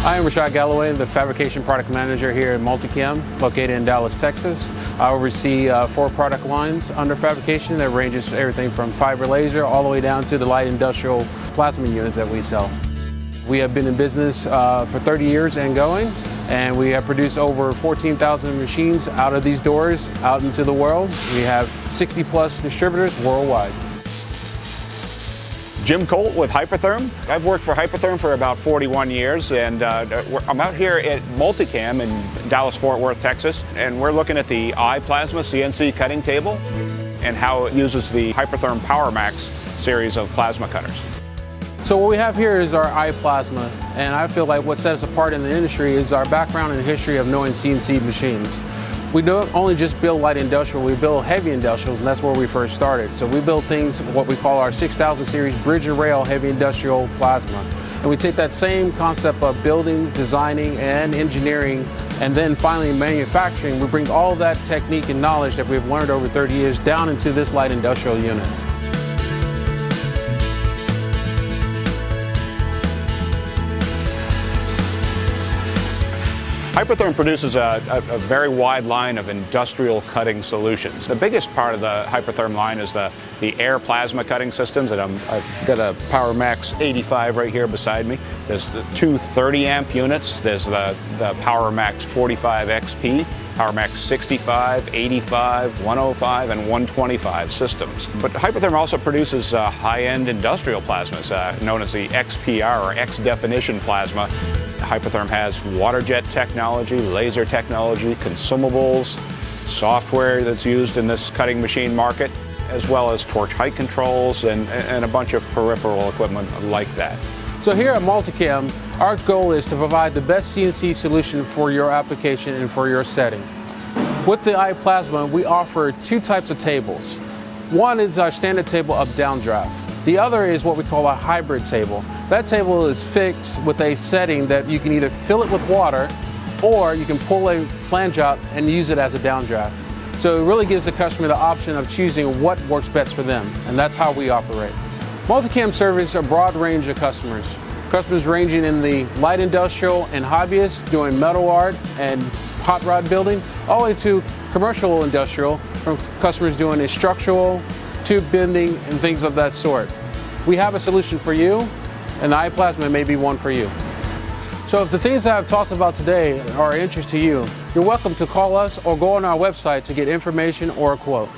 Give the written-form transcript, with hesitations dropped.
I am Rashad Galloway, the Fabrication Product Manager here at MultiCam, located in Dallas, Texas. I oversee 4 product lines under fabrication that ranges everything from fiber laser all the way down to the light industrial plasma units that we sell. We have been in business for 30 years and going, and we have produced over 14,000 machines out of these doors out into the world. We have 60 plus distributors worldwide. Jim Colt with Hypertherm. I've worked for Hypertherm for about 41 years, and I'm out here at MultiCam in Dallas-Fort Worth, Texas, and we're looking at the iPlasma CNC cutting table and how it uses the Hypertherm Powermax series of plasma cutters. So what we have here is our iPlasma, and I feel like what sets us apart in the industry is our background and history of knowing CNC machines. We don't only just build light industrial, we build heavy industrials, and that's where we first started. So we build things, what we call our 6000 series bridge and rail heavy industrial plasma. And we take that same concept of building, designing, and engineering, and then finally manufacturing. We bring all that technique and knowledge that we've learned over 30 years down into this light industrial unit. Hypertherm produces a very wide line of industrial cutting solutions. The biggest part of the Hypertherm line is the air plasma cutting systems, and I've got a Powermax 85 right here beside me. There's the 2 30 amp units. There's the Powermax 45 XP, Powermax 65, 85, 105, and 125 systems. But Hypertherm also produces high-end industrial plasmas known as the XPR or X definition plasma. Hypertherm has water jet technology, laser technology, consumables, software that's used in this cutting machine market, as well as torch height controls and a bunch of peripheral equipment like that. So here at MultiCam, our goal is to provide the best CNC solution for your application and for your setting. With the iPlasma, we offer 2 types of tables. One is our standard table of downdraft. The other is what we call a hybrid table. That table is fixed with a setting that you can either fill it with water or you can pull a flange out and use it as a downdraft. So it really gives the customer the option of choosing what works best for them, and that's how we operate. MultiCam serves a broad range of customers. Customers ranging in the light industrial and hobbyists doing metal art and hot rod building, all the way to commercial industrial, from customers doing structural, tube bending, and things of that sort. We have a solution for you, and the iPlasma may be one for you. So if the things that I've talked about today are of interest to you, you're welcome to call us or go on our website to get information or a quote.